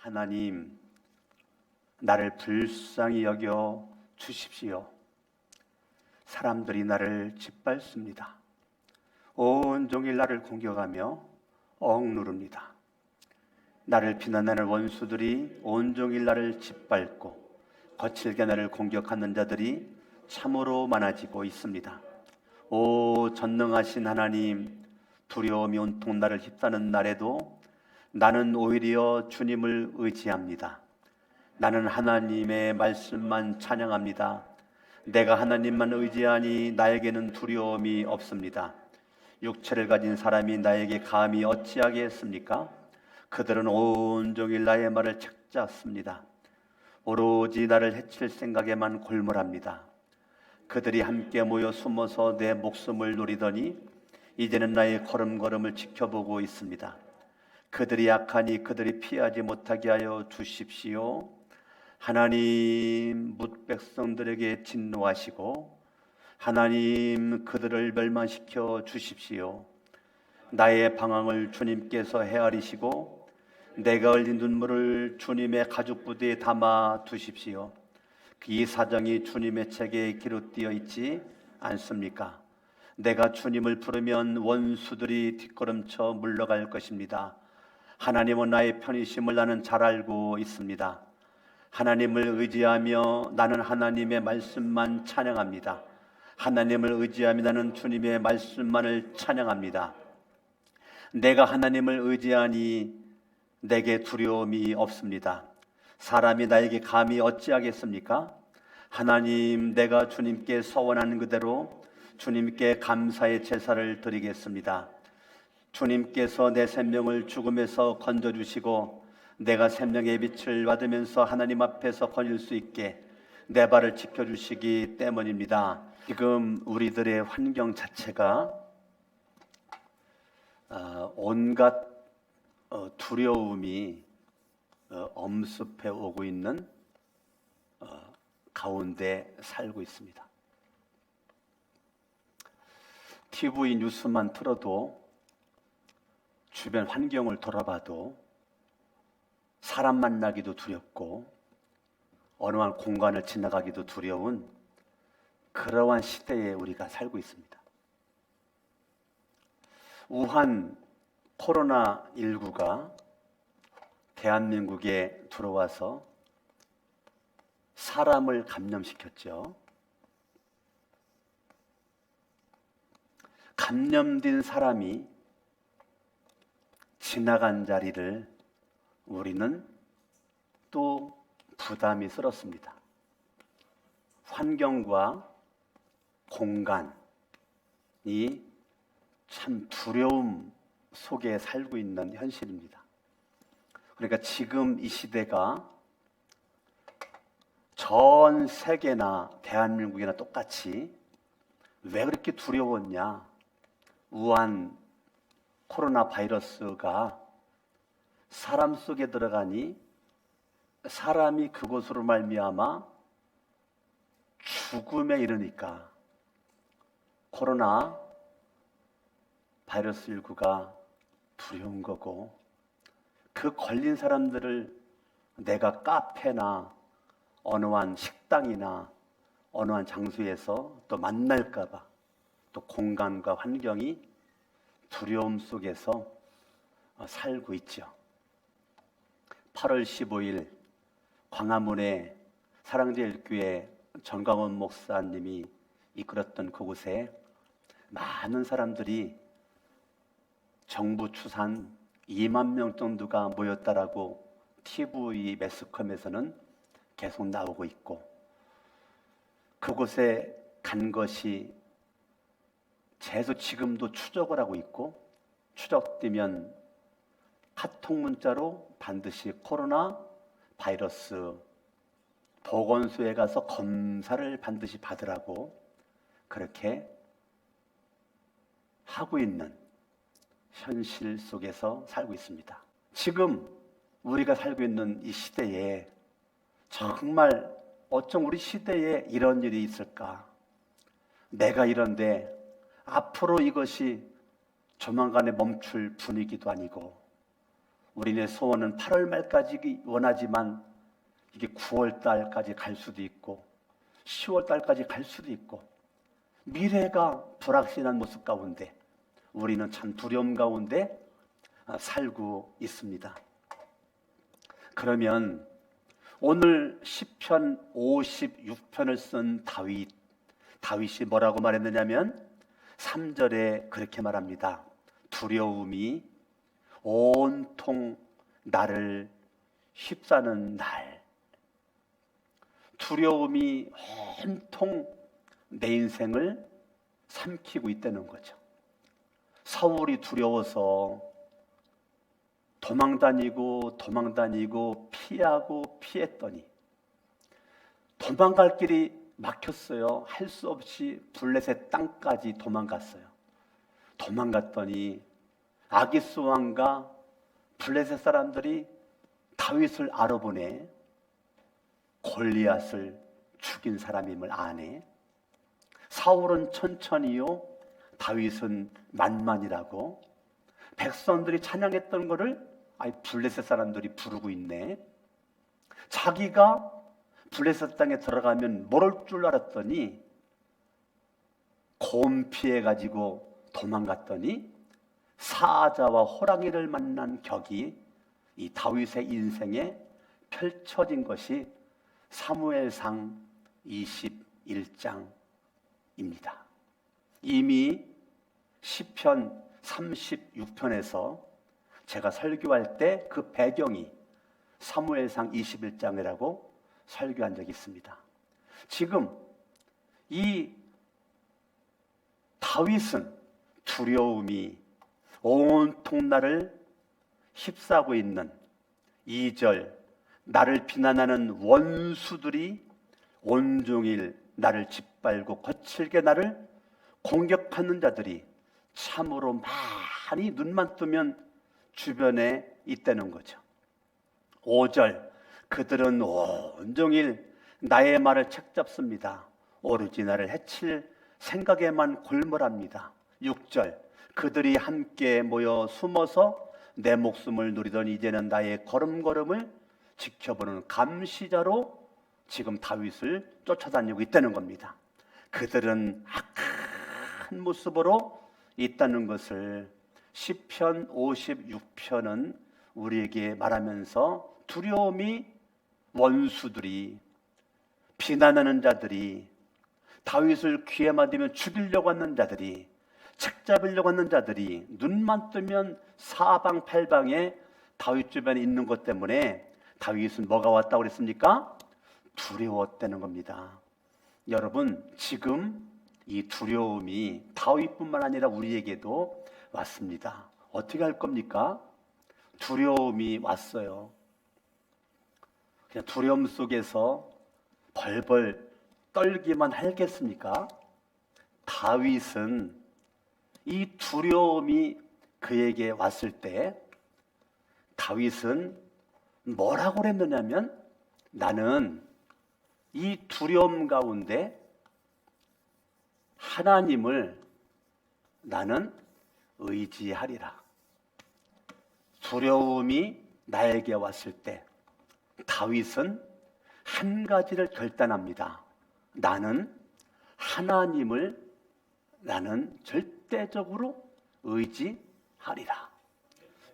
하나님, 나를 불쌍히 여겨 주십시오. 사람들이 나를 짓밟습니다. 온종일 나를 공격하며 억누릅니다. 나를 비난하는 원수들이 온종일 나를 짓밟고 거칠게 나를 공격하는 자들이 참으로 많아지고 있습니다. 오 전능하신 하나님, 두려움이 온통 나를 휩싸는 날에도 나는 오히려 주님을 의지합니다. 나는 하나님의 말씀만 찬양합니다. 내가 하나님만 의지하니 나에게는 두려움이 없습니다. 육체를 가진 사람이 나에게 감히 어찌하게 했습니까? 그들은 온종일 나의 말을 착잡습니다. 오로지 나를 해칠 생각에만 골몰합니다. 그들이 함께 모여 숨어서 내 목숨을 노리더니 이제는 나의 걸음걸음을 지켜보고 있습니다. 그들이 약하니 그들이 피하지 못하게 하여 주십시오. 하나님, 뭇 백성들에게 진노하시고 하나님, 그들을 멸망시켜 주십시오. 나의 방황을 주님께서 헤아리시고 내가 흘린 눈물을 주님의 가죽 부대에 담아 두십시오. 이 사정이 주님의 책에 기록되어 있지 않습니까? 내가 주님을 부르면 원수들이 뒷걸음쳐 물러갈 것입니다. 하나님은 나의 편이심을 나는 잘 알고 있습니다. 하나님을 의지하며 나는 하나님의 말씀만 찬양합니다. 하나님을 의지하며 나는 주님의 말씀만을 찬양합니다. 내가 하나님을 의지하니 내게 두려움이 없습니다. 사람이 나에게 감히 어찌하겠습니까? 하나님, 내가 주님께 서원하는 그대로 주님께 감사의 제사를 드리겠습니다. 주님께서 내 생명을 죽음에서 건져주시고 내가 생명의 빛을 받으면서 하나님 앞에서 거닐 수 있게 내 발을 지켜주시기 때문입니다. 지금 우리들의 환경 자체가 온갖 두려움이 엄습해 오고 있는 가운데 살고 있습니다. TV 뉴스만 틀어도 주변 환경을 돌아봐도 사람 만나기도 두렵고 어느 한 공간을 지나가기도 두려운 그러한 시대에 우리가 살고 있습니다. 우한 코로나19가 대한민국에 들어와서 사람을 감염시켰죠. 감염된 사람이 지나간 자리를 우리는 또 부담이 스럽습니다. 환경과 공간이 참 두려움 속에 살고 있는 현실입니다. 그러니까 지금 이 시대가 전 세계나 대한민국이나 똑같이 왜 그렇게 두려웠냐? 우한 코로나 바이러스가 사람 속에 들어가니 사람이 그곳으로 말미암아 죽음에 이르니까 코로나 바이러스 19가 두려운 거고, 그 걸린 사람들을 내가 카페나 어느 한 식당이나 어느 한 장소에서 또 만날까 봐 또 공간과 환경이 두려움 속에서 살고 있죠. 8월 15일 광화문에 사랑제일교회 전광훈 목사님이 이끌었던 그곳에 많은 사람들이 정부 추산 2만 명 정도가 모였다라고 TV 매스컴에서는 계속 나오고 있고, 그곳에 간 것이 계속 지금도 추적을 하고 있고, 추적되면 카톡 문자로 반드시 코로나 바이러스 보건소에 가서 검사를 반드시 받으라고 그렇게 하고 있는 현실 속에서 살고 있습니다. 지금 우리가 살고 있는 이 시대에 정말 어쩜 우리 시대에 이런 일이 있을까? 내가 이런데 앞으로 이것이 조만간에 멈출 분위기도 아니고 우리네 소원은 8월 말까지 원하지만 이게 9월 달까지 갈 수도 있고 10월 달까지 갈 수도 있고 미래가 불확실한 모습 가운데 우리는 참 두려움 가운데 살고 있습니다. 그러면 오늘 시편 56편을 쓴 다윗이 뭐라고 말했느냐면 3절에 그렇게 말합니다. 두려움이 온통 나를 휩싸는 날. 두려움이 온통 내 인생을 삼키고 있다는 거죠. 사울이 두려워서 도망다니고 피했더니 도망갈 길이 막혔어요. 할 수 없이 블레셋 땅까지 도망갔더니 아기스 왕과 블레셋 사람들이 다윗을 알아보네. 골리앗을 죽인 사람임을 아네. 사울은 천천히요, 다윗은 만만이라고. 백성들이 찬양했던 것을 블레셋 사람들이 부르고 있네. 자기가 블레셋 땅에 들어가면 모를 줄 알았더니 곰 피해가지고 도망갔더니 사자와 호랑이를 만난 격이 이 다윗의 인생에 펼쳐진 것이 사무엘상 21장입니다. 이미 시편 36편에서 제가 설교할 때 그 배경이 사무엘상 21장이라고 설교한 적이 있습니다. 지금 이 다윗은 두려움이 온통 나를 휩싸고 있는 2절, 나를 비난하는 원수들이 온종일 나를 짓밟고 거칠게 나를 공격하는 자들이 참으로 많이 눈만 뜨면 주변에 있다는 거죠. 5절, 그들은 온종일 나의 말을 책잡습니다. 오로지 나를 해칠 생각에만 골몰합니다. 6절, 그들이 함께 모여 숨어서 내 목숨을 누리더니 이제는 나의 걸음걸음을 지켜보는 감시자로 지금 다윗을 쫓아다니고 있다는 겁니다. 그들은 악한 모습으로 있다는 것을 시편 56편은 우리에게 말하면서 두려움이 원수들이, 비난하는 자들이, 다윗을 귀에 맞으면 죽이려고 하는 자들이, 책 잡으려고 하는 자들이 눈만 뜨면 사방팔방에 다윗 주변에 있는 것 때문에 다윗은 뭐가 왔다고 그랬습니까? 두려웠다는 겁니다. 여러분, 지금 이 두려움이 다윗뿐만 아니라 우리에게도 왔습니다. 어떻게 할 겁니까? 두려움이 왔어요. 그냥 두려움 속에서 벌벌 떨기만 하겠습니까? 다윗은 이 두려움이 그에게 왔을 때 다윗은 뭐라고 그랬느냐면, 나는 이 두려움 가운데 하나님을 나는 의지하리라. 두려움이 나에게 왔을 때 다윗은 한 가지를 결단합니다. 나는 하나님을 나는 절대적으로 의지하리라.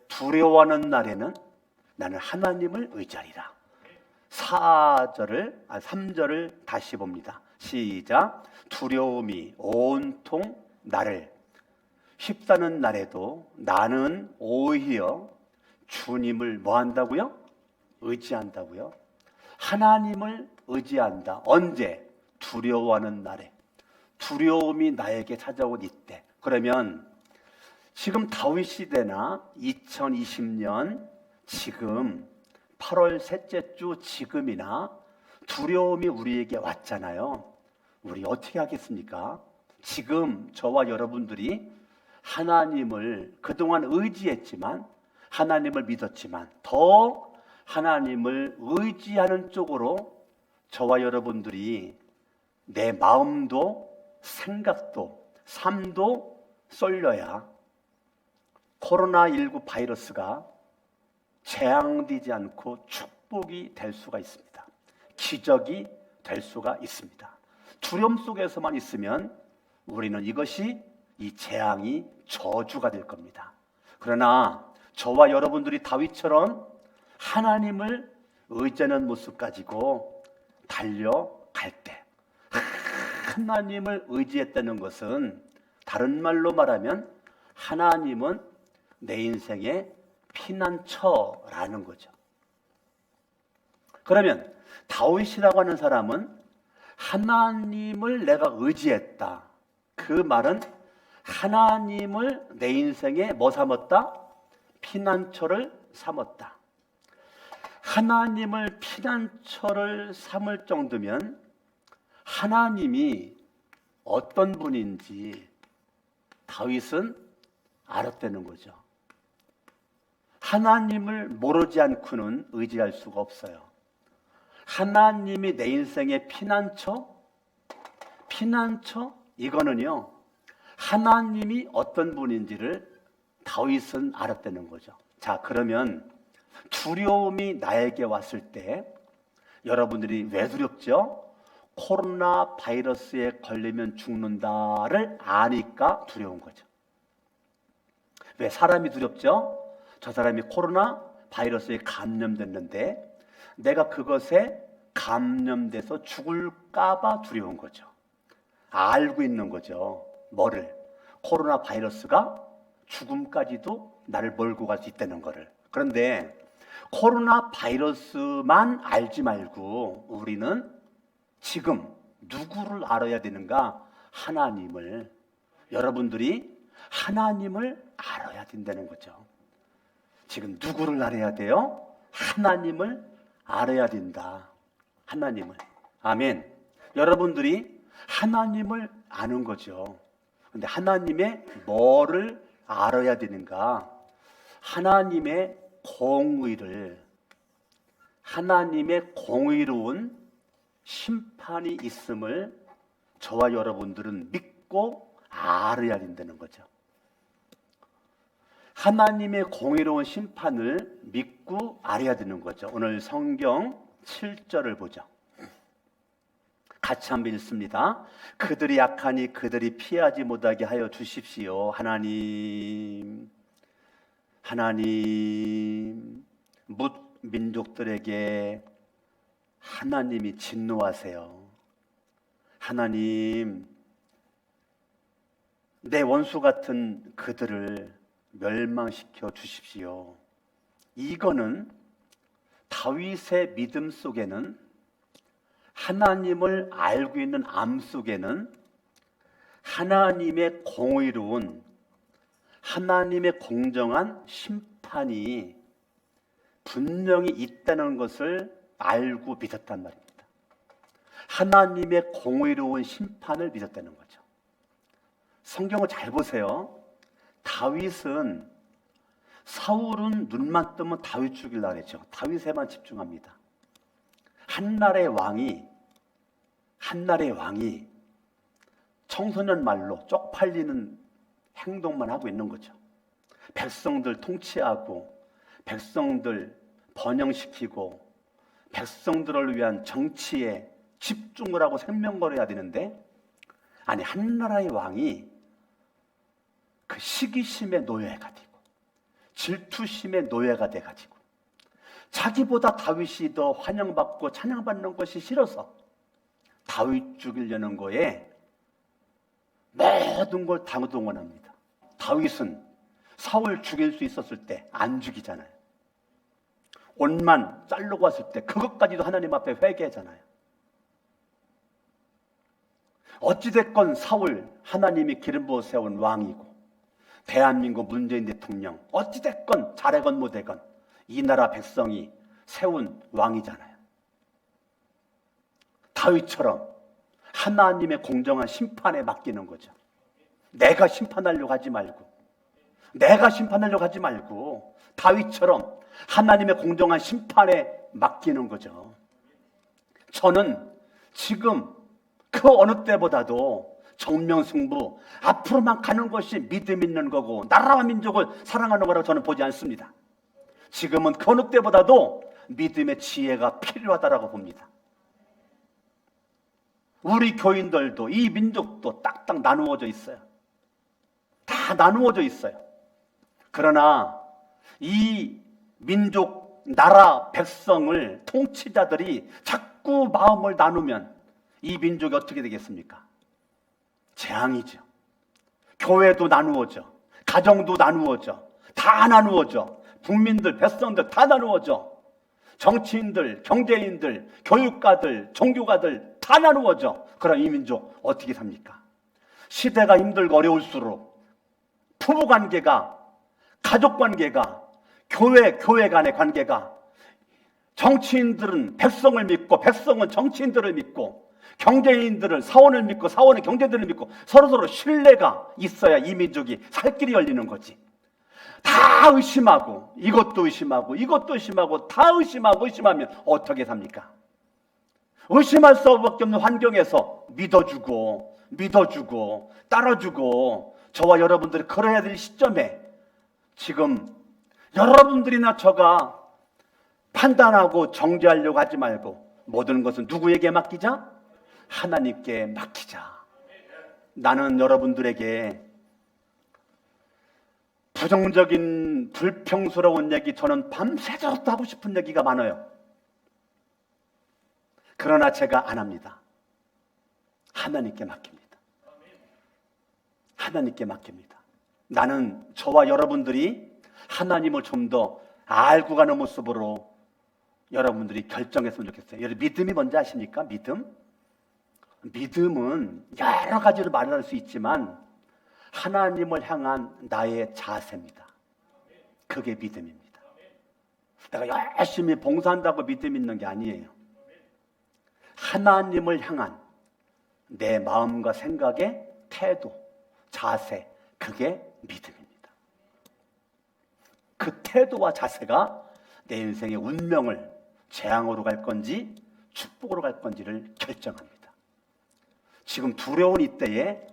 두려워하는 날에는 나는 하나님을 의지하리라. 3절을 다시 봅니다. 시작. 두려움이 온통 나를 휩싸는 날에도 나는 오히려 주님을 뭐 한다고요? 의지한다고요. 하나님을 의지한다. 언제? 두려워하는 날에. 두려움이 나에게 찾아온 이때. 그러면 지금 다윗 시대나 2020년 지금 8월 셋째 주 지금이나 두려움이 우리에게 왔잖아요. 우리 어떻게 하겠습니까? 지금 저와 여러분들이 하나님을 그동안 의지했지만, 하나님을 믿었지만 더 하나님을 의지하는 쪽으로 저와 여러분들이 내 마음도 생각도 삶도 쏠려야 코로나19 바이러스가 재앙되지 않고 축복이 될 수가 있습니다. 기적이 될 수가 있습니다. 두려움 속에서만 있으면 우리는 이것이 이 재앙이 저주가 될 겁니다. 그러나 저와 여러분들이 다윗처럼 하나님을 의지하는 모습 가지고 달려갈 때, 하나님을 의지했다는 것은 다른 말로 말하면 하나님은 내 인생의 피난처라는 거죠. 그러면 다윗이라고 하는 사람은 하나님을 내가 의지했다. 그 말은 하나님을 내 인생에 뭐 삼았다? 피난처를 삼았다. 하나님을 피난처를 삼을 정도면 하나님이 어떤 분인지 다윗은 알았다는 거죠. 하나님을 모르지 않고는 의지할 수가 없어요. 하나님이 내 인생의 피난처? 피난처? 이거는요, 하나님이 어떤 분인지를 다윗은 알았다는 거죠. 자, 그러면 두려움이 나에게 왔을 때 여러분들이 왜 두렵죠? 코로나 바이러스에 걸리면 죽는다를 아니까 두려운 거죠. 왜 사람이 두렵죠? 저 사람이 코로나 바이러스에 감염됐는데 내가 그것에 감염돼서 죽을까봐 두려운 거죠. 알고 있는 거죠. 뭐를? 코로나 바이러스가 죽음까지도 나를 몰고 갈 수 있다는 거를. 그런데 코로나 바이러스만 알지 말고 우리는 지금 누구를 알아야 되는가? 하나님을. 여러분들이 하나님을 알아야 된다는 거죠. 지금 누구를 알아야 돼요? 하나님을 알아야 된다. 하나님을. 아멘. 여러분들이 하나님을 아는 거죠. 근데 하나님의 뭐를 알아야 되는가? 하나님의 공의를, 하나님의 공의로운 심판이 있음을 저와 여러분들은 믿고 알아야 된다는 거죠. 하나님의 공의로운 심판을 믿고 알아야 되는 거죠. 오늘 성경 7절을 보죠. 같이 한번 읽습니다. 그들이 약하니 그들이 피하지 못하게 하여 주십시오. 하나님, 하나님, 뭇 민족들에게 하나님이 진노하세요. 하나님, 내 원수 같은 그들을 멸망시켜 주십시오. 이거는 다윗의 믿음 속에는, 하나님을 알고 있는 암 속에는 하나님의 공의로운, 하나님의 공정한 심판이 분명히 있다는 것을 알고 믿었단 말입니다. 하나님의 공의로운 심판을 믿었다는 거죠. 성경을 잘 보세요. 다윗은, 사울은 눈만 뜨면 다윗 죽이려고 그랬죠. 다윗에만 집중합니다. 한나라의 왕이 청소년 말로 쪽팔리는 행동만 하고 있는 거죠. 백성들 통치하고, 백성들 번영시키고, 백성들을 위한 정치에 집중을 하고 생명거려야 되는데, 아니, 한나라의 왕이 그 시기심의 노예가 되고 질투심의 노예가 돼가지고 자기보다 다윗이 더 환영받고 찬양받는 것이 싫어서 다윗 죽이려는 거에 모든 걸 다 동원합니다. 다윗은 사울 죽일 수 있었을 때 안 죽이잖아요. 옷만 자르고 왔을 때 그것까지도 하나님 앞에 회개하잖아요. 어찌됐건 사울, 하나님이 기름 부어 세운 왕이고, 대한민국 문재인 대통령, 어찌됐건 잘하건 못하건 이 나라 백성이 세운 왕이잖아요. 다윗처럼 하나님의 공정한 심판에 맡기는 거죠. 내가 심판하려고 하지 말고 다윗처럼 하나님의 공정한 심판에 맡기는 거죠. 저는 지금 그 어느 때보다도 정명승부, 앞으로만 가는 것이 믿음 있는 거고 나라와 민족을 사랑하는 거라고 저는 보지 않습니다. 지금은 그 어느 때보다도 믿음의 지혜가 필요하다라고 봅니다. 우리 교인들도 이 민족도 딱딱 나누어져 있어요. 다 나누어져 있어요. 그러나 이 민족, 나라, 백성을 통치자들이 자꾸 마음을 나누면 이 민족이 어떻게 되겠습니까? 재앙이죠. 교회도 나누어져, 가정도 나누어져, 다 나누어져, 국민들, 백성들 다 나누어져, 정치인들, 경제인들, 교육가들, 종교가들 다 나누어져. 그럼 이 민족 어떻게 삽니까? 시대가 힘들고 어려울수록 부부관계가, 가족관계가, 교회 간의 관계가, 정치인들은 백성을 믿고 백성은 정치인들을 믿고, 경제인들은 사원을 믿고 사원은 경제인들을 믿고, 서로서로 신뢰가 있어야 이 민족이 살 길이 열리는 거지. 다 의심하고 이것도 의심하고 이것도 의심하고 다 의심하고 의심하면 어떻게 삽니까? 의심할 수밖에 없는 환경에서 믿어주고 따라주고 저와 여러분들이 그래야 될 시점에 지금 여러분들이나 저가 판단하고 정죄하려고 하지 말고 모든 것은 누구에게 맡기자? 하나님께 맡기자. 나는 여러분들에게 부정적인 불평스러운 얘기, 저는 밤새도록 하고 싶은 얘기가 많아요. 그러나 제가 안 합니다. 하나님께 맡깁니다. 하나님께 맡깁니다. 나는 저와 여러분들이 하나님을 좀 더 알고 가는 모습으로 여러분들이 결정했으면 좋겠어요. 여러분, 믿음이 뭔지 아십니까? 믿음은 여러 가지로 말할 수 있지만 하나님을 향한 나의 자세입니다. 그게 믿음입니다. 내가 열심히 봉사한다고 믿음 있는 게 아니에요. 하나님을 향한 내 마음과 생각의 태도, 자세, 그게 믿음입니다. 그 태도와 자세가 내 인생의 운명을 재앙으로 갈 건지 축복으로 갈 건지를 결정합니다. 지금 두려운 이때에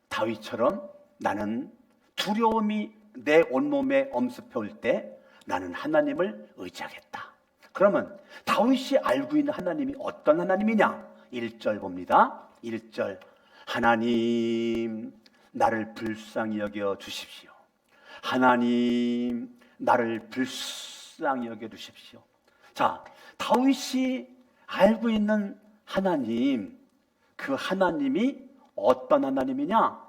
다윗처럼 나는 두려움이 내 온몸에 엄습해 올 때 나는 하나님을 의지하겠다. 그러면 다윗이 알고 있는 하나님이 어떤 하나님이냐? 1절 봅니다. 1절, 하나님 나를 불쌍히 여겨 주십시오. 하나님 나를 불쌍히 여겨 주십시오. 자, 다윗이 알고 있는 하나님, 그 하나님이 어떤 하나님이냐?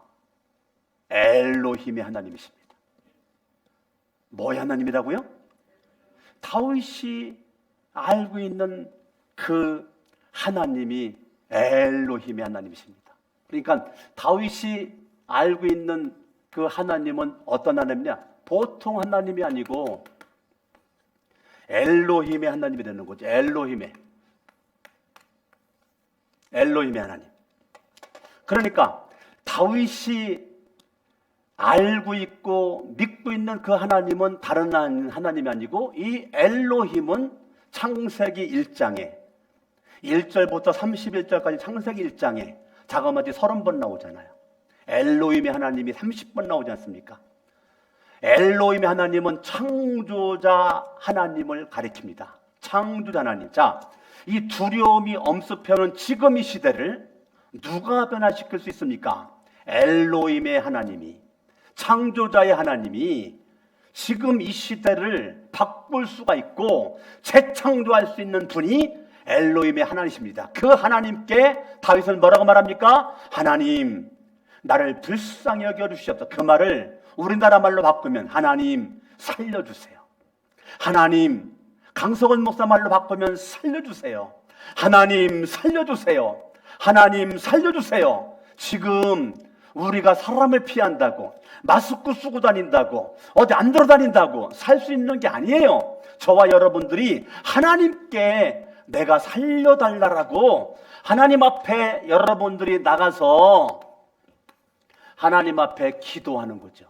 엘로힘의 하나님이십니다. 뭐의 하나님이라고요? 다윗이 알고 있는 그 하나님이 엘로힘의 하나님이십니다. 그러니까 다윗이 알고 있는 그 하나님은 어떤 하나님이냐? 보통 하나님이 아니고 엘로힘의 하나님이 되는 거죠. 엘로힘의 하나님. 그러니까 다윗이 알고 있고 믿고 있는 그 하나님은 다른 하나님이 아니고 이 엘로힘은 창세기 1장에 1절부터 31절까지 창세기 1장에 자그마치 30번 나오잖아요. 엘로힘의 하나님이 30번 나오지 않습니까? 엘로힘의 하나님은 창조자 하나님을 가리킵니다. 창조자 하나님. 자, 이 두려움이 엄습해오는 지금 이 시대를 누가 변화시킬 수 있습니까? 엘로힘의 하나님이, 창조자의 하나님이 지금 이 시대를 바꿀 수가 있고 재창조할 수 있는 분이 엘로힘의 하나님이십니다. 그 하나님께 다윗은 뭐라고 말합니까? 하나님 나를 불쌍히 여겨주시옵소서. 그 말을 우리나라 말로 바꾸면 하나님 살려주세요. 하나님, 강석원 목사 말로 바꾸면 살려주세요. 하나님 살려주세요. 하나님 살려주세요. 지금 우리가 사람을 피한다고, 마스크 쓰고 다닌다고, 어디 안 돌아다닌다고 살 수 있는 게 아니에요. 저와 여러분들이 하나님께 내가 살려달라고 하나님 앞에 여러분들이 나가서 하나님 앞에 기도하는 거죠.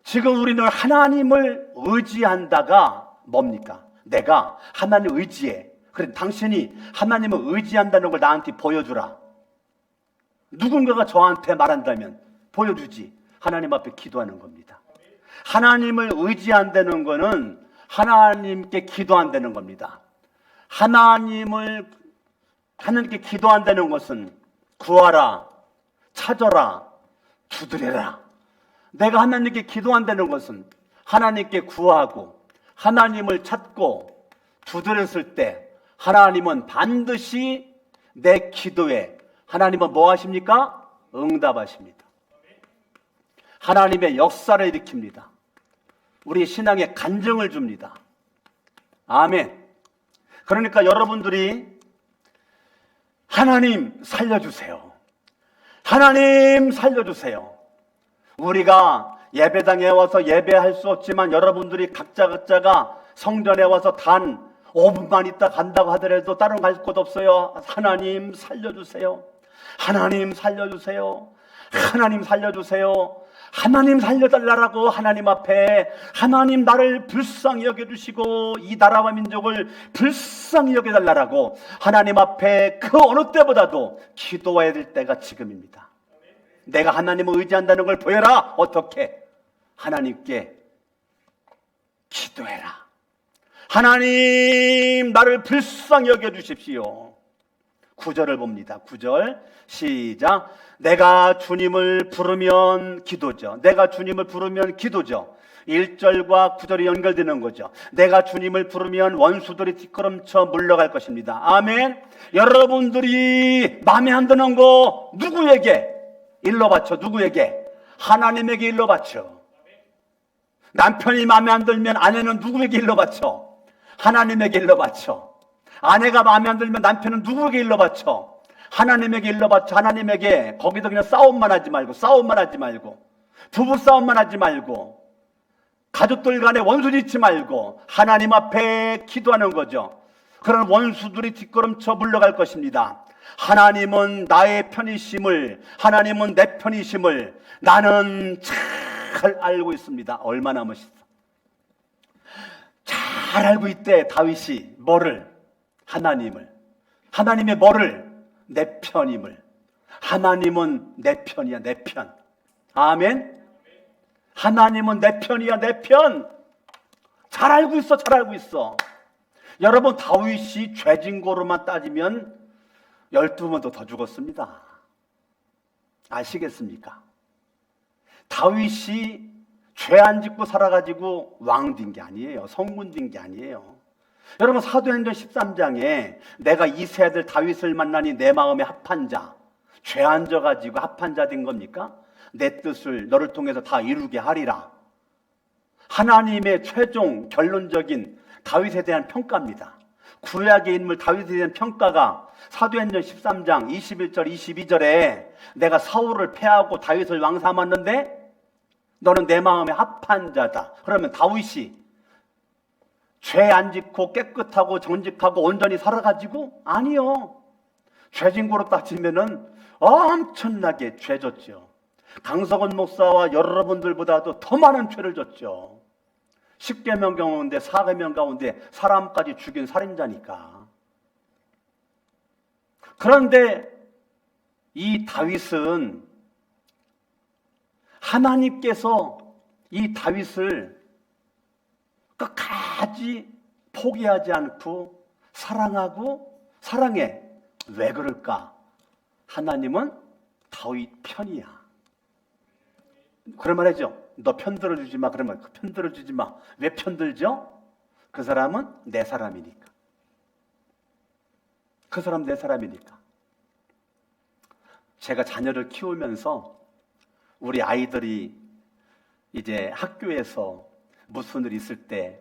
지금 우리는 하나님을 의지한다가 뭡니까? 내가 하나님을 의지해. 그래, 당신이 하나님을 의지한다는 걸 나한테 보여주라. 누군가가 저한테 말한다면 보여주지. 하나님 앞에 기도하는 겁니다. 하나님을 의지한다는 것은 하나님께 기도한다는 겁니다. 하나님께 기도한다는 것은 구하라, 찾아라, 두드려라. 내가 하나님께 기도한다는 것은 하나님께 구하고 하나님을 찾고 두드렸을 때 하나님은 반드시 내 기도에 하나님은 뭐 하십니까? 응답하십니다. 하나님의 역사를 일으킵니다. 우리 신앙에 간증을 줍니다. 아멘. 그러니까 여러분들이 하나님 살려주세요. 하나님 살려주세요. 우리가 예배당에 와서 예배할 수 없지만 여러분들이 각자가 성전에 와서 단 5분만 있다 간다고 하더라도 다른 갈 곳 없어요. 하나님 살려주세요. 하나님 살려주세요. 하나님 살려주세요. 하나님 살려달라고 하나님 앞에 하나님 나를 불쌍히 여겨주시고 이 나라와 민족을 불쌍히 여겨달라고 하나님 앞에 그 어느 때보다도 기도해야 될 때가 지금입니다. 내가 하나님을 의지한다는 걸 보여라. 어떻게? 하나님께 기도해라. 하나님 나를 불쌍히 여겨주십시오. 9절을 봅니다. 9절 시작. 내가 주님을 부르면 기도죠. 내가 주님을 부르면 기도죠. 1절과 9절이 연결되는 거죠. 내가 주님을 부르면 원수들이 뒷걸음쳐 물러갈 것입니다. 아멘. 여러분들이 마음에 안 드는 거 누구에게 일러 바쳐? 누구에게? 하나님에게 일러 바쳐. 남편이 마음에 안 들면 아내는 누구에게 일러 바쳐? 하나님에게 일러 바쳐. 아내가 마음에 안 들면 남편은 누구에게 일러 바쳐? 하나님에게 일러 바쳐. 하나님에게. 거기도 그냥 싸움만 하지 말고 부부 싸움만 하지 말고 가족들 간에 원수 짓지 말고 하나님 앞에 기도하는 거죠. 그런 원수들이 뒷걸음쳐 물러갈 것입니다. 하나님은 나의 편이심을, 하나님은 내 편이심을 나는 잘 알고 있습니다. 얼마나 멋있어. 잘 알고 있대 다윗이. 뭐를? 하나님을. 하나님의 뭐를? 내 편임을. 하나님은 내 편이야, 내 편. 아멘. 하나님은 내 편이야, 내 편. 잘 알고 있어, 잘 알고 있어. 여러분, 다윗이 죄진고로만 따지면 12번도 더 죽었습니다. 아시겠습니까? 다윗이 죄 안 짓고 살아가지고 왕 된 게 아니에요. 성군 된 게 아니에요. 여러분, 사도행전 13장에 내가 이 세 아들 다윗을 만나니 내 마음에 합한 자, 죄 안 져가지고 합한 자 된 겁니까? 내 뜻을 너를 통해서 다 이루게 하리라. 하나님의 최종 결론적인 다윗에 대한 평가입니다. 구약의 인물 다윗에 대한 평가가 사도행전 13장 21절 22절에 내가 사울을 패하고 다윗을 왕 삼았는데 너는 내 마음에 합한 자다. 그러면 다윗이 죄 안 짓고 깨끗하고 정직하고 온전히 살아가지고? 아니요. 죄진고로 따지면은 엄청나게 죄 졌죠. 강석원 목사와 여러분들보다도 더 많은 죄를 졌죠. 10계명 가운데 4계명 가운데 사람까지 죽인 살인자니까. 그런데 이 다윗은 하나님께서 이 다윗을 끝까지 포기하지 않고 사랑하고 사랑해. 왜 그럴까? 하나님은 다윗 편이야. 그런 말 하죠. 너 편들어 주지 마. 그러면 편들어 주지 마. 왜 편들죠? 그 사람은 내 사람이니까. 그 사람 내 사람이니까. 제가 자녀를 키우면서 우리 아이들이 이제 학교에서 무슨 일 있을 때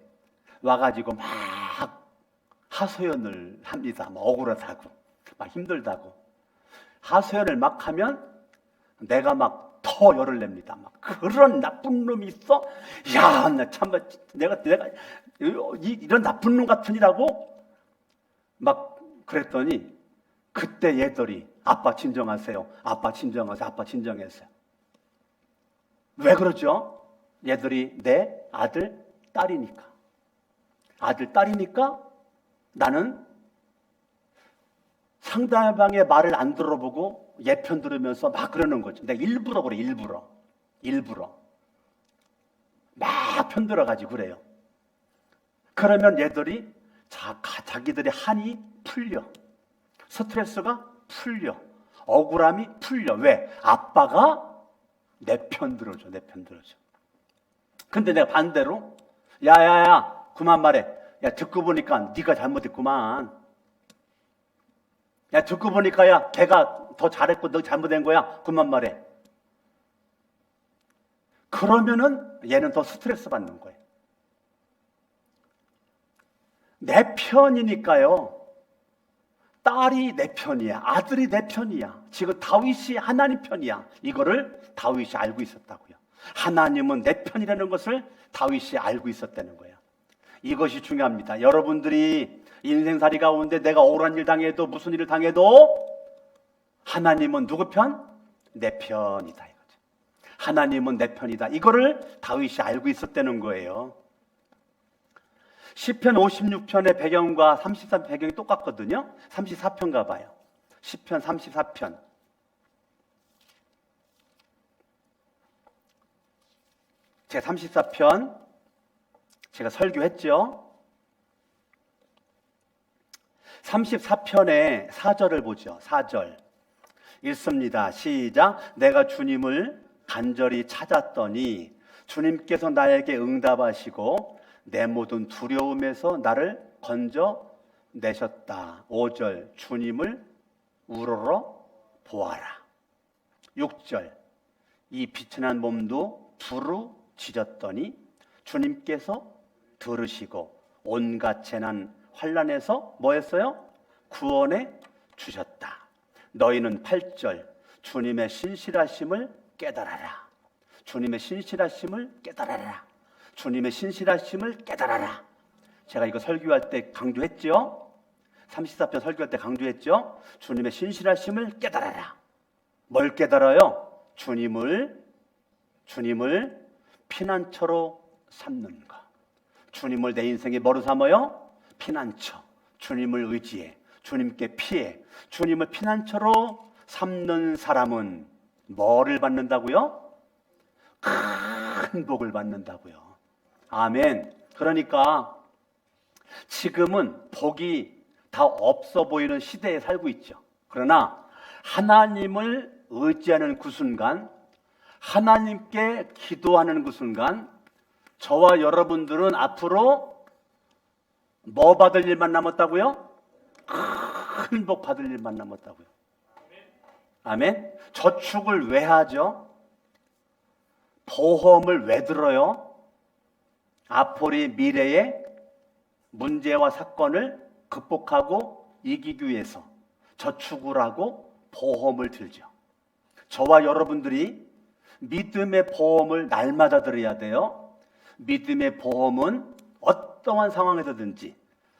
와가지고 막 하소연을 합니다. 막 억울하다고, 막 힘들다고. 하소연을 막 하면 내가 막 더 열을 냅니다. 막 그런 나쁜 놈이 있어? 야, 나 참, 내가 이런 나쁜 놈 같으니라고 막 그랬더니 그때 얘들이 아빠 진정하세요. 아빠 진정하세요. 아빠 진정하세요. 왜 그러죠? 얘들이 내 아들, 딸이니까. 아들, 딸이니까 나는 상대방의 말을 안 들어보고 얘 편 들으면서 막 그러는 거죠. 내가 일부러 그래, 일부러. 막 다 편들어가지고 그래요. 그러면 얘들이 자기들의 한이 풀려. 스트레스가 풀려. 억울함이 풀려. 왜? 아빠가 내 편 들어줘. 내 편 들어줘. 근데 내가 반대로 야야야 그만 말해. 야 듣고 보니까 네가 잘못했구만. 야 듣고 보니까 야 걔가 더 잘했고 너 잘못된 거야. 그만 말해. 그러면은 얘는 더 스트레스 받는 거예요. 내 편이니까요. 딸이 내 편이야. 아들이 내 편이야. 지금 다윗이 하나님 편이야. 이거를 다윗이 알고 있었다고요. 하나님은 내 편이라는 것을 다윗이 알고 있었다는 거예요. 이것이 중요합니다. 여러분들이 인생살이 가운데 내가 억울한 일 당해도 무슨 일을 당해도 하나님은 누구 편? 내 편이다 이거죠. 하나님은 내 편이다. 이거를 다윗이 알고 있었다는 거예요. 시편 56편의 배경과 33편 배경이 똑같거든요. 34편 가봐요. 시편 34편. 제가 34편 제가 설교했죠. 34편의 4절을 보죠. 4절 읽습니다. 시작. 내가 주님을 간절히 찾았더니 주님께서 나에게 응답하시고 내 모든 두려움에서 나를 건져내셨다. 5절 주님을 우러러 보아라. 6절 이 비천한 몸도 부르짖었더니 주님께서 들으시고 온갖 재난 환난에서 뭐 했어요? 구원해 주셨다. 너희는 8절 주님의 신실하심을 깨달아라. 주님의 신실하심을 깨달아라. 주님의 신실하심을 깨달아라. 제가 이거 설교할 때 강조했죠. 34편 설교할 때 강조했죠. 주님의 신실하심을 깨달아라. 뭘 깨달아요? 주님을 피난처로 삼는 것. 주님을 내 인생에 뭐로 삼아요? 피난처. 주님을 의지해. 주님께 피해. 주님을 피난처로 삼는 사람은 뭐를 받는다고요? 큰 복을 받는다고요. 아멘. 그러니까 지금은 복이 다 없어 보이는 시대에 살고 있죠. 그러나 하나님을 의지하는 그 순간, 하나님께 기도하는 그 순간, 저와 여러분들은 앞으로 뭐 받을 일만 남았다고요? 큰 복 받을 일만 남았다고요. 아멘. 저축을 왜 하죠? 보험을 왜 들어요? 앞으로의 미래의 문제와 사건을 극복하고 이기기 위해서 저축을 하고 보험을 들죠. 저와 여러분들이 믿음의 보험을 날마다 들어야 돼요. 믿음의 보험은 어떠한 상황에서든지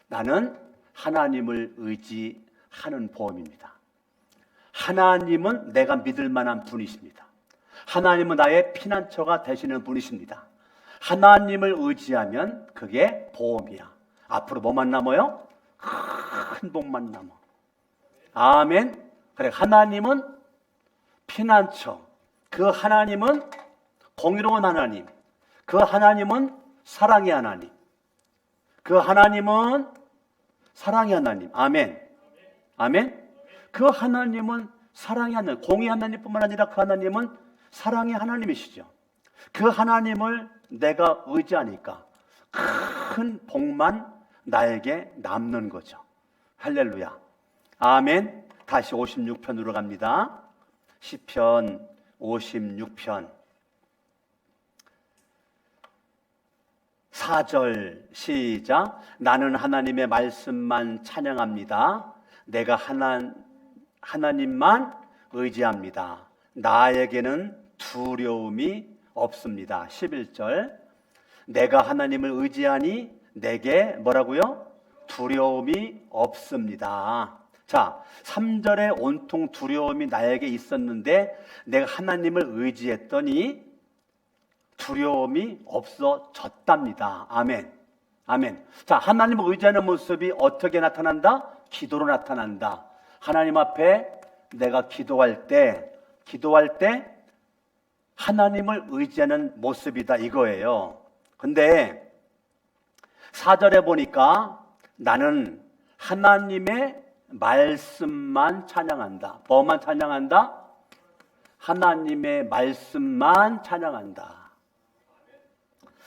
나는 하나님을 의지하는 보험입니다. 하나님은 내가 믿을 만한 분이십니다. 하나님은 나의 피난처가 되시는 분이십니다. 하나님을 의지하면 그게 보험이야. 앞으로 뭐만 남아요? 큰 복만 남아. 아멘. 그래, 하나님은 피난처. 그 하나님은 공의로운 하나님. 그 하나님은 사랑의 하나님. 그 하나님은 사랑의 하나님. 아멘. 아멘. 그 하나님은 사랑의 하나님. 공의 하나님뿐만 아니라 그 하나님은 사랑의 하나님이시죠. 그 하나님을 내가 의지하니까 큰 복만 나에게 남는 거죠. 할렐루야. 아멘. 다시 56편으로 갑니다. 시편 56편 4절 시작. 나는 하나님의 말씀만 찬양합니다. 내가 하나님만 의지합니다. 나에게는 두려움이 없습니다. 11절 내가 하나님을 의지하니 내게 뭐라고요? 두려움이 없습니다. 자, 3절에 온통 두려움이 나에게 있었는데 내가 하나님을 의지했더니 두려움이 없어졌답니다. 아멘. 아멘. 자, 하나님을 의지하는 모습이 어떻게 나타난다? 기도로 나타난다. 하나님 앞에 내가 기도할 때 하나님을 의지하는 모습이다 이거예요. 근데 4절에 보니까 나는 하나님의 말씀만 찬양한다. 뭐만 찬양한다? 하나님의 말씀만 찬양한다.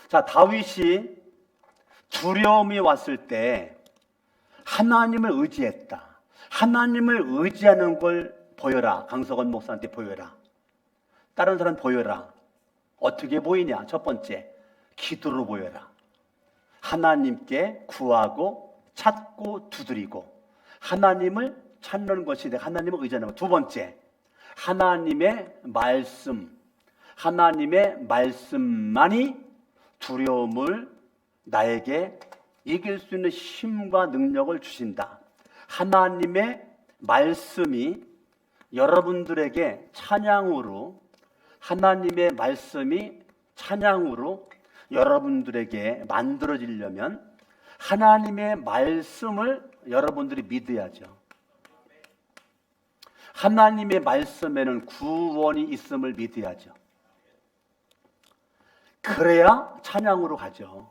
자, 다윗이 두려움이 왔을 때 하나님을 의지했다. 하나님을 의지하는 걸 보여라. 강석원 목사한테 보여라. 다른 사람 보여라. 어떻게 보이냐? 첫 번째, 기도로 보여라. 하나님께 구하고 찾고 두드리고 하나님을 찾는 것이 하나님을 의지하는 것. 두 번째, 하나님의 말씀. 하나님의 말씀만이 두려움을 나에게 이길 수 있는 힘과 능력을 주신다. 하나님의 말씀이 여러분들에게 찬양으로, 하나님의 말씀이 찬양으로 여러분들에게 만들어지려면 하나님의 말씀을 여러분들이 믿어야죠. 하나님의 말씀에는 구원이 있음을 믿어야죠. 그래야 찬양으로 가죠.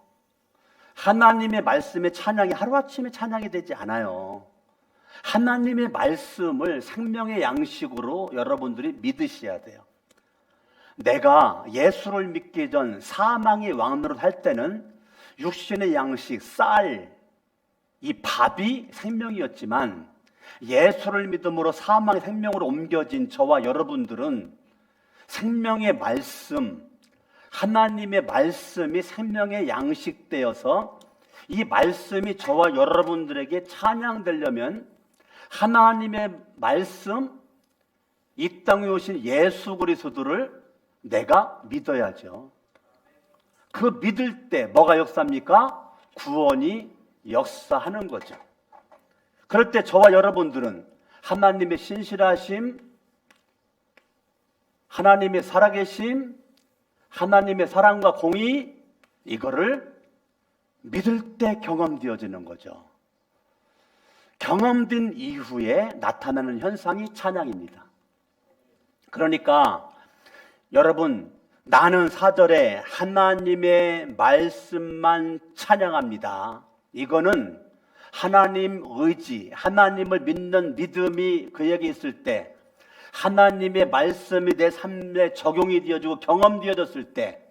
하나님의 말씀의 찬양이 하루아침에 찬양이 되지 않아요. 하나님의 말씀을 생명의 양식으로 여러분들이 믿으셔야 돼요. 내가 예수를 믿기 전 사망의 왕노릇 할 때는 육신의 양식, 쌀, 이 밥이 생명이었지만 예수를 믿음으로 사망의 생명으로 옮겨진 저와 여러분들은 생명의 말씀, 하나님의 말씀이 생명의 양식되어서 이 말씀이 저와 여러분들에게 찬양되려면 하나님의 말씀, 이 땅에 오신 예수 그리스도를 내가 믿어야죠. 그 믿을 때 뭐가 역사입니까? 구원이 역사하는 거죠. 그럴 때 저와 여러분들은 하나님의 신실하심, 하나님의 살아계심, 하나님의 사랑과 공의, 이거를 믿을 때 경험되어지는 거죠. 경험된 이후에 나타나는 현상이 찬양입니다. 그러니까 여러분, 나는 4절에 하나님의 말씀만 찬양합니다. 이거는 하나님 의지, 하나님을 믿는 믿음이 그에게 있을 때, 하나님의 말씀이 내 삶에 적용이 되어지고 경험되어졌을 때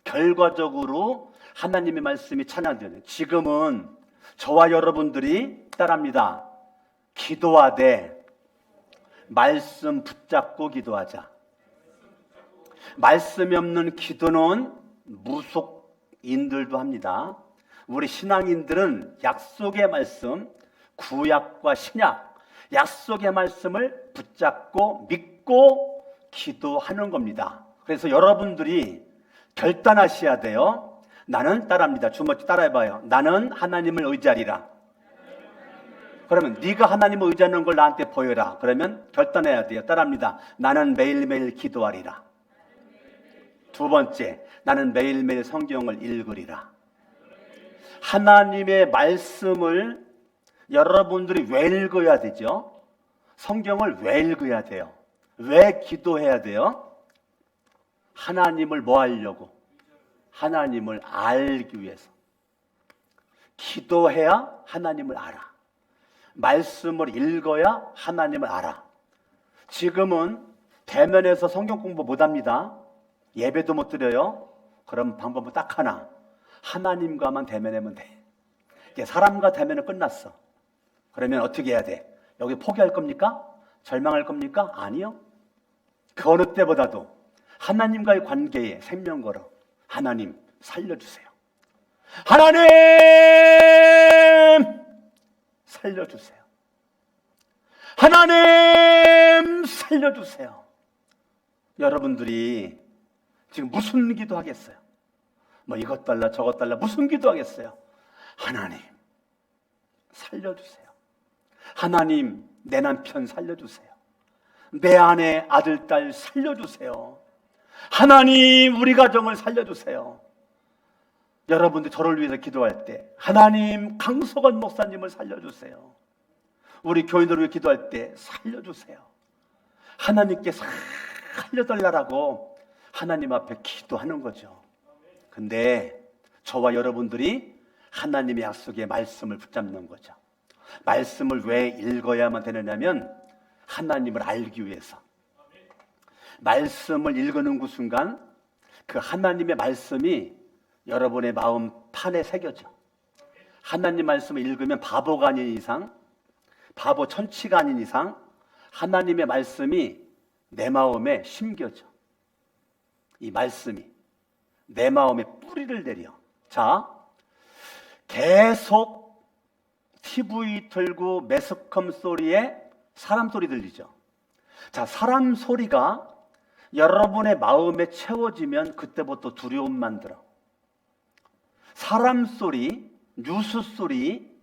결과적으로 하나님의 말씀이 찬양되어져요. 지금은 저와 여러분들이 따라합니다. 기도하되 말씀 붙잡고 기도하자. 말씀이 없는 기도는 무속인들도 합니다. 우리 신앙인들은 약속의 말씀, 구약과 신약, 약속의 말씀을 붙잡고 믿고 기도하는 겁니다. 그래서 여러분들이 결단하셔야 돼요. 나는 따라합니다. 주먹 따라해봐요. 나는 하나님을 의지하리라. 그러면 네가 하나님을 의지하는 걸 나한테 보여라. 그러면 결단해야 돼요. 따라합니다. 나는 매일매일 기도하리라. 두 번째, 나는 매일매일 성경을 읽으리라. 하나님의 말씀을 여러분들이 왜 읽어야 되죠? 성경을 왜 읽어야 돼요? 왜 기도해야 돼요? 하나님을 뭐 하려고? 하나님을 알기 위해서. 기도해야 하나님을 알아. 말씀을 읽어야 하나님을 알아. 지금은 대면에서 성경 공부 못합니다. 예배도 못 드려요. 그럼 방법은 딱 하나. 하나님과만 대면하면 돼. 사람과 대면은 끝났어. 그러면 어떻게 해야 돼? 여기 포기할 겁니까? 절망할 겁니까? 아니요. 그 어느 때보다도 하나님과의 관계에 생명 걸어. 하나님 살려주세요. 하나님 살려주세요. 하나님 살려주세요. 여러분들이 지금 무슨 기도하겠어요? 뭐 이것 달라 저것 달라 무슨 기도하겠어요? 하나님 살려주세요. 하나님 내 남편 살려주세요. 내 아내 아들 딸 살려주세요. 하나님 우리 가정을 살려주세요. 여러분들 저를 위해서 기도할 때 하나님 강석원 목사님을 살려주세요. 우리 교인들을 위해 기도할 때 살려주세요. 하나님께 살려달라고 하나님 앞에 기도하는 거죠. 근데 저와 여러분들이 하나님의 약속의 말씀을 붙잡는 거죠. 말씀을 왜 읽어야만 되느냐면 하나님을 알기 위해서. 말씀을 읽는 그 순간 그 하나님의 말씀이 여러분의 마음 판에 새겨져. 하나님 말씀을 읽으면 바보가 아닌 이상, 바보 천치가 아닌 이상 하나님의 말씀이 내 마음에 심겨져. 이 말씀이 내 마음에 뿌리를 내려. 자, 계속 TV 틀고 매스컴 소리에 사람 소리 들리죠. 자, 사람 소리가 여러분의 마음에 채워지면 그때부터 두려움만 들어. 사람 소리, 뉴스 소리,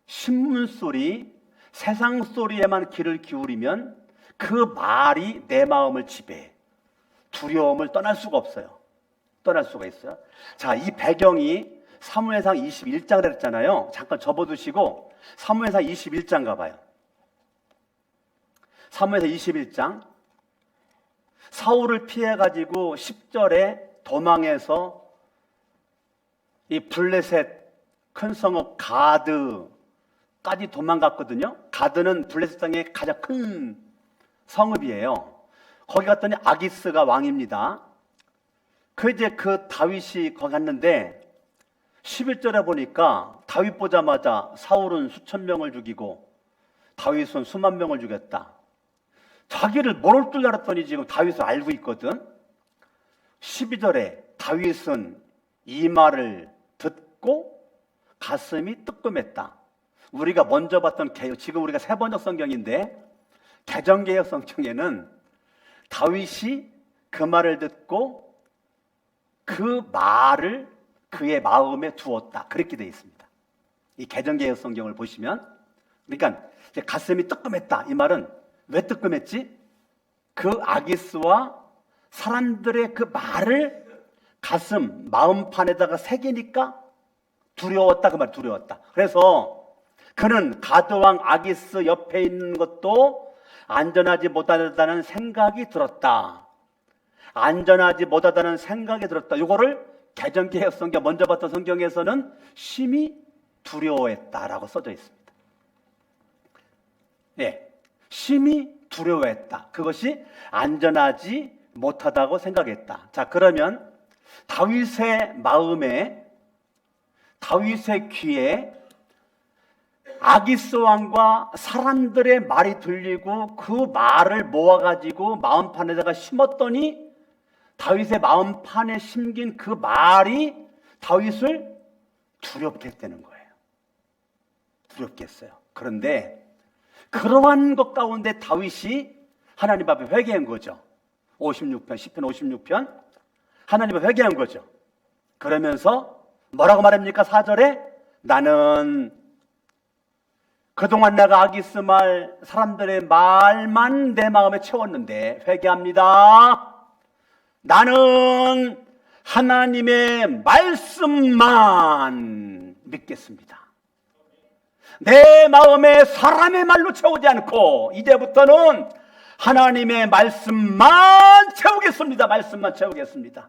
신문 소리, 세상 소리에만 귀를 기울이면 그 말이 내 마음을 지배해. 두려움을 떠날 수가 없어요. 떠날 수가 있어요. 자, 이 배경이 사무엘상 21장을 했잖아요. 잠깐 접어두시고 사무엘상 21장 가봐요. 사무엘상 21장. 사울을 피해가지고 10절에 도망해서 이 블레셋 큰 성읍 가드까지 도망갔거든요. 가드는 블레셋 땅의 가장 큰 성읍이에요. 거기 갔더니 아기스가 왕입니다. 그 다윗이 거기 갔는데 11절에 보니까 다윗 보자마자 사울은 수천 명을 죽이고 다윗은 수만 명을 죽였다. 자기를 모를 줄 알았더니 지금 다윗을 알고 있거든. 12절에 다윗은 이 말을 듣고 가슴이 뜨끔했다. 우리가 먼저 봤던 지금 우리가 세번역 성경인데 개정개혁 성경에는 다윗이 그 말을 듣고 그 말을 그의 마음에 두었다. 그렇게 되어 있습니다. 이 개정개혁 성경을 보시면 그러니까 이제 가슴이 뜨끔했다. 이 말은 왜 뜨끔했지? 그 아기스와 사람들의 그 말을 가슴, 마음판에다가 새기니까 두려웠다. 그 말 두려웠다. 그래서 그는 가드왕 아기스 옆에 있는 것도 안전하지 못하다는 생각이 들었다. 안전하지 못하다는 생각이 들었다. 이거를 개정개혁 성경 먼저 봤던 성경에서는 심히 두려워했다라고 써져 있습니다. 예, 심히 두려워했다. 그것이 안전하지 못하다고 생각했다. 자, 그러면 다윗의 마음에, 다윗의 귀에 아기스 왕과 사람들의 말이 들리고 그 말을 모아가지고 마음판에다가 심었더니 다윗의 마음판에 심긴 그 말이 다윗을 두렵게 했다는 거예요. 두렵게 했어요. 그런데 그러한 것 가운데 다윗이 하나님 앞에 회개한 거죠. 56편, 시편 56편 하나님 앞에 회개한 거죠. 그러면서 뭐라고 말합니까? 4절에 나는 그동안 내가 아기스 말, 사람들의 말만 내 마음에 채웠는데 회개합니다. 나는 하나님의 말씀만 믿겠습니다. 내 마음에 사람의 말로 채우지 않고 이제부터는 하나님의 말씀만 채우겠습니다. 말씀만 채우겠습니다.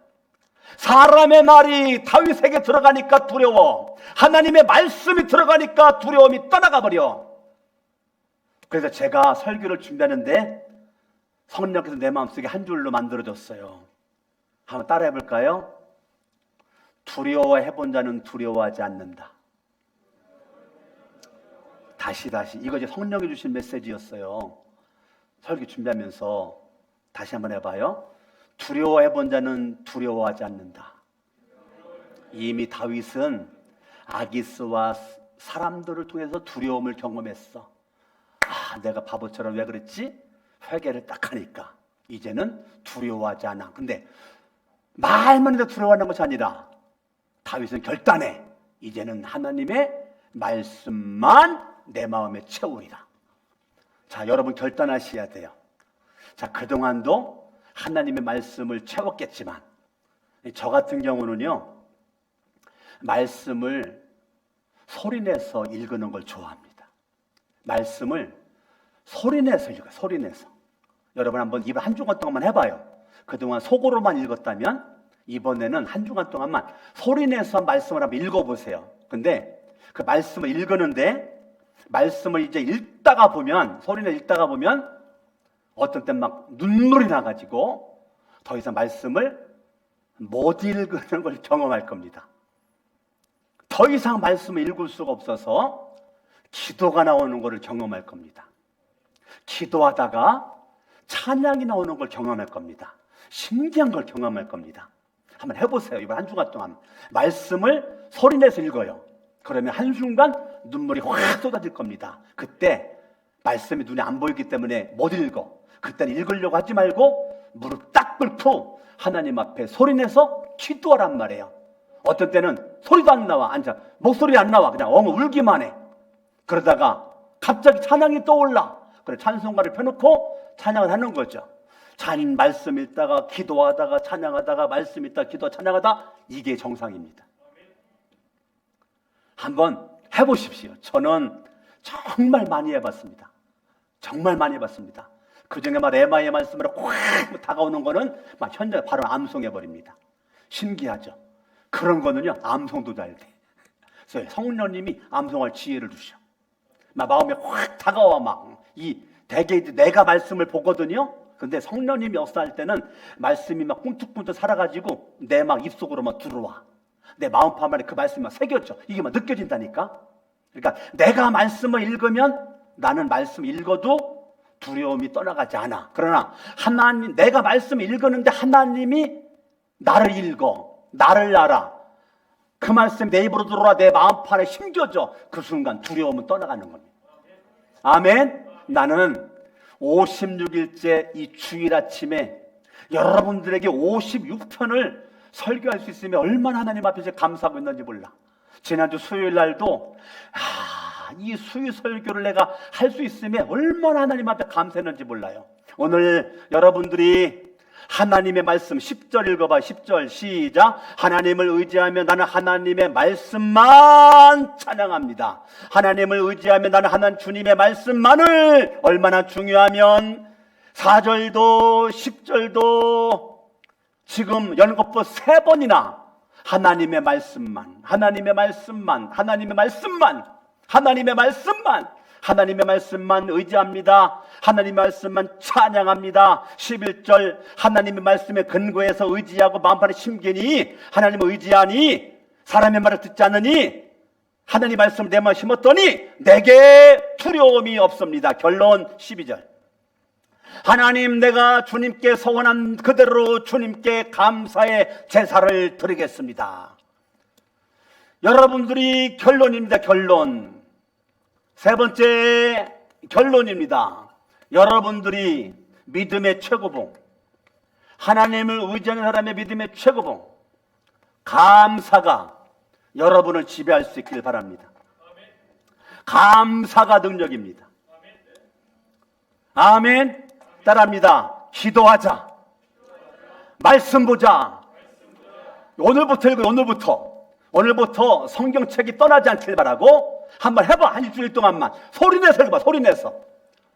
사람의 말이 다윗에게 들어가니까 두려워. 하나님의 말씀이 들어가니까 두려움이 떠나가 버려. 그래서 제가 설교를 준비하는데 성령께서 내 마음속에 한 줄로 만들어줬어요. 한번 따라해 볼까요? 두려워해본 자는 두려워하지 않는다. 다시 이거 이제 성령이 주신 메시지였어요. 설교 준비하면서 다시 한번 해봐요. 두려워해본 자는 두려워하지 않는다. 이미 다윗은 아기스와 사람들을 통해서 두려움을 경험했어. 아, 내가 바보처럼 왜 그랬지? 회개를 딱 하니까 이제는 두려워하지 않아. 근데 말만 해도 두려워하는 것이 아니라 다윗은 결단해. 이제는 하나님의 말씀만 내 마음에 채우리라. 자, 여러분 결단하셔야 돼요. 자, 그동안도 하나님의 말씀을 채웠겠지만 저 같은 경우는요, 말씀을 소리내서 읽는 걸 좋아합니다. 말씀을 소리내서 읽어요. 소리내서. 여러분 한번 입을 한 주간 동안만 해봐요. 그동안 속으로만 읽었다면 이번에는 한 주간 동안만 소리내서 말씀을 한번 읽어보세요. 근데 그 말씀을 읽었는데 말씀을 이제 읽다가 보면, 소리내 읽다가 보면 어떤 땐 막 눈물이 나가지고 더 이상 말씀을 못 읽는 걸 경험할 겁니다. 더 이상 말씀을 읽을 수가 없어서 기도가 나오는 것을 경험할 겁니다. 기도하다가 찬양이 나오는 걸 경험할 겁니다. 신기한 걸 경험할 겁니다. 한번 해보세요. 이번 한 주간 동안 말씀을 소리내서 읽어요. 그러면 한순간 눈물이 확 쏟아질 겁니다. 그때 말씀이 눈에 안 보이기 때문에 못 읽어. 그때는 읽으려고 하지 말고 무릎 딱 꿇고 하나님 앞에 소리내서 기도하란 말이에요. 어떤 때는 소리도 안 나와. 앉아 목소리 안 나와. 그냥 엉 울기만 해. 그러다가 갑자기 찬양이 떠올라. 그래 찬송가를 펴놓고 찬양을 하는 거죠. 잔 말씀 읽다가 기도하다가 찬양하다가 말씀 읽다가 기도 찬양하다, 이게 정상입니다. 한번 해보십시오. 저는 정말 많이 해봤습니다. 정말 많이 해봤습니다. 그중에 막 레마의 말씀으로 확 다가오는 거는 막 현재 바로 암송해버립니다. 신기하죠. 그런 거는요 암송도 잘 돼. 그래서 성령님이 암송할 지혜를 주셔. 막 마음에 확 다가와. 막 이 대개 내가 말씀을 보거든요. 근데 성령님이 역사할 때는 말씀이 막 꿈틀꿈틀 살아가지고 내 막 입속으로 막 들어와. 내 마음판 안에 그 말씀이 막 새겨져. 이게 막 느껴진다니까. 그러니까 내가 말씀을 읽으면 나는 말씀 읽어도 두려움이 떠나가지 않아. 그러나 하나님, 내가 말씀을 읽었는데 하나님이 나를 읽어, 나를 알아. 그 말씀 내 입으로 들어와 내 마음판에 심겨져. 그 순간 두려움은 떠나가는 겁니다. 아멘. 나는 56일째 이 주일 아침에 여러분들에게 56편을 설교할 수 있으면 얼마나 하나님 앞에서 감사하고 있는지 몰라. 지난주 수요일 날도 이 수요 설교를 내가 할 수 있으면 얼마나 하나님 앞에 감사했는지 몰라요. 오늘 여러분들이 하나님의 말씀 10절 읽어봐. 10절 시작. 하나님을 의지하며 나는 하나님의 말씀만 찬양합니다. 하나님을 의지하며 나는 하나님 주님의 말씀만을. 얼마나 중요하면 4절도 10절도 지금 연거푸 3번이나 하나님의 말씀만, 하나님의 말씀만, 하나님의 말씀만, 하나님의 말씀만, 하나님의 말씀만 의지합니다. 하나님의 말씀만 찬양합니다. 11절 하나님의 말씀에 근거해서 의지하고 마음판에 심기니 하나님을 의지하니 사람의 말을 듣지 않으니 하나님의 말씀을 내 마음에 심었더니 내게 두려움이 없습니다. 결론 12절 하나님, 내가 주님께 서원한 그대로 주님께 감사의 제사를 드리겠습니다. 여러분들이 결론입니다. 결론. 세 번째 결론입니다. 여러분들이 믿음의 최고봉, 하나님을 의지하는 사람의 믿음의 최고봉, 감사가 여러분을 지배할 수 있길 바랍니다. 감사가 능력입니다. 아멘. 따라합니다. 기도하자. 말씀 보자. 오늘부터 읽어. 오늘부터 성경책이 떠나지 않길 바라고 한번 해봐. 한 일주일 동안만 소리내서 읽어봐. 소리내서.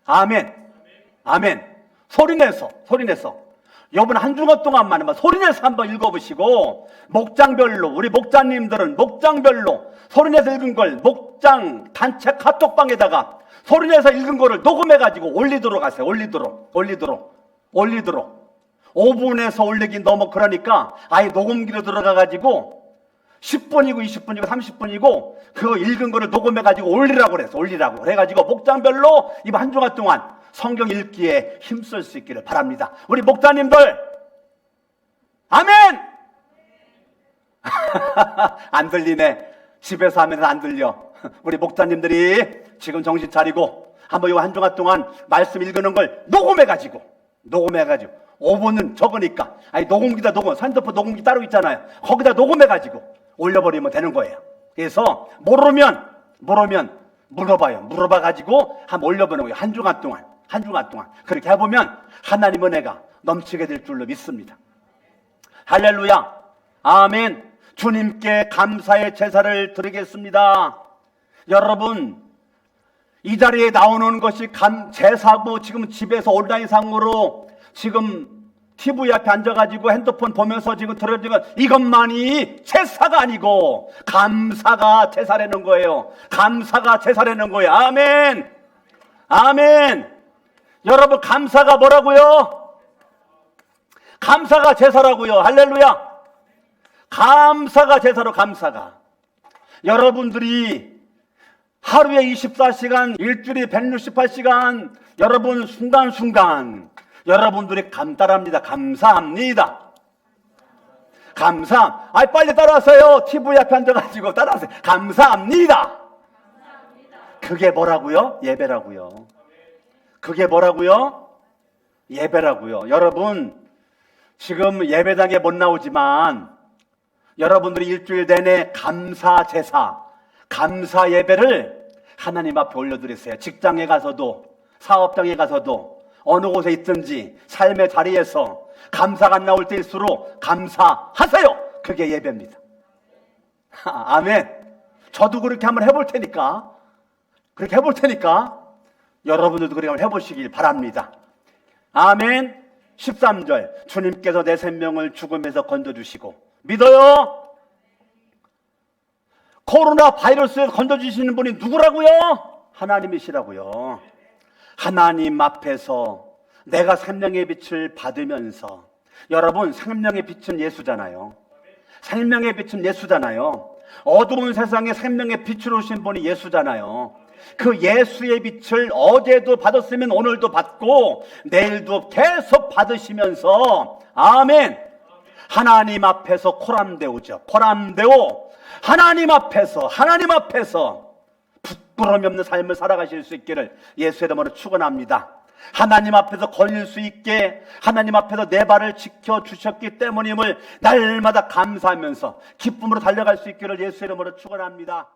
아멘. 아멘. 소리내서. 이번 한 주간 동안만 소리내서 한번 읽어보시고, 목장별로, 우리 목자님들은 목장별로 소리내서 읽은 걸 목장 단체 카톡방에다가 소리내서 읽은 거를 녹음해가지고 올리도록 하세요. 올리도록 5분에서 올리긴 너무 그러니까 아예 녹음기로 들어가가지고 10분이고 20분이고 30분이고 그거 읽은 거를 녹음해가지고 올리라고 그래가지고 목장별로 이번 한 주간 동안 성경 읽기에 힘쓸 수 있기를 바랍니다. 우리 목사님들 아멘. 안 들리네. 집에서 하면 안 들려. 우리 목사님들이 지금 정신 차리고 한번 이거 한 주간 동안 말씀 읽는 걸 녹음해가지고 5분은 적으니까 녹음기다 산더폰 녹음기 따로 있잖아요. 거기다 녹음해가지고 올려버리면 되는 거예요. 그래서 모르면 물어봐가지고 한번 올려보는 거예요. 한 주간 동안 그렇게 해보면 하나님 은혜가 넘치게 될 줄로 믿습니다. 할렐루야. 아멘. 주님께 감사의 제사를 드리겠습니다. 여러분, 이 자리에 나오는 것이 제사고 지금 집에서 온라인상으로 지금 TV 앞에 앉아가지고 핸드폰 보면서 지금 들어지는 이것만이 제사가 아니고 감사가 제사라는 거예요. 감사가 제사라는 거예요. 아멘. 아멘. 여러분, 감사가 뭐라고요? 감사가 제사라고요. 할렐루야. 감사가 제사로, 감사가. 여러분들이 하루에 24시간, 일주일에 168시간, 여러분 순간순간 여러분들이 감사합니다. 감사합니다. 빨리 따라하세요. TV 앞에 앉아가지고 따라하세요. 감사합니다. 그게 뭐라고요? 예배라고요. 그게 뭐라고요? 예배라고요. 여러분, 지금 예배당에 못 나오지만 여러분들이 일주일 내내 감사 제사, 감사 예배를 하나님 앞에 올려드리세요. 직장에 가서도, 사업장에 가서도, 어느 곳에 있든지 삶의 자리에서 감사가 안 나올 때일수록 감사하세요. 그게 예배입니다. 아멘. 저도 그렇게 한번 해볼 테니까, 여러분들도 그렇게 한번 해보시길 바랍니다. 아멘. 13절, 주님께서 내 생명을 죽음에서 건져주시고, 믿어요? 코로나 바이러스에서 건져주시는 분이 누구라고요? 하나님이시라고요. 하나님 앞에서 내가 생명의 빛을 받으면서, 여러분, 생명의 빛은 예수잖아요. 생명의 빛은 예수잖아요. 어두운 세상에 생명의 빛으로 오신 분이 예수잖아요. 그 예수의 빛을 어제도 받았으면 오늘도 받고 내일도 계속 받으시면서, 아멘, 하나님 앞에서 코람데오죠. 코람데오. 하나님 앞에서 부끄러움이 없는 삶을 살아가실 수 있기를 예수의 이름으로 축원합니다. 하나님 앞에서 걸릴 수 있게 하나님 앞에서 내 발을 지켜주셨기 때문임을 날마다 감사하면서 기쁨으로 달려갈 수 있기를 예수의 이름으로 축원합니다.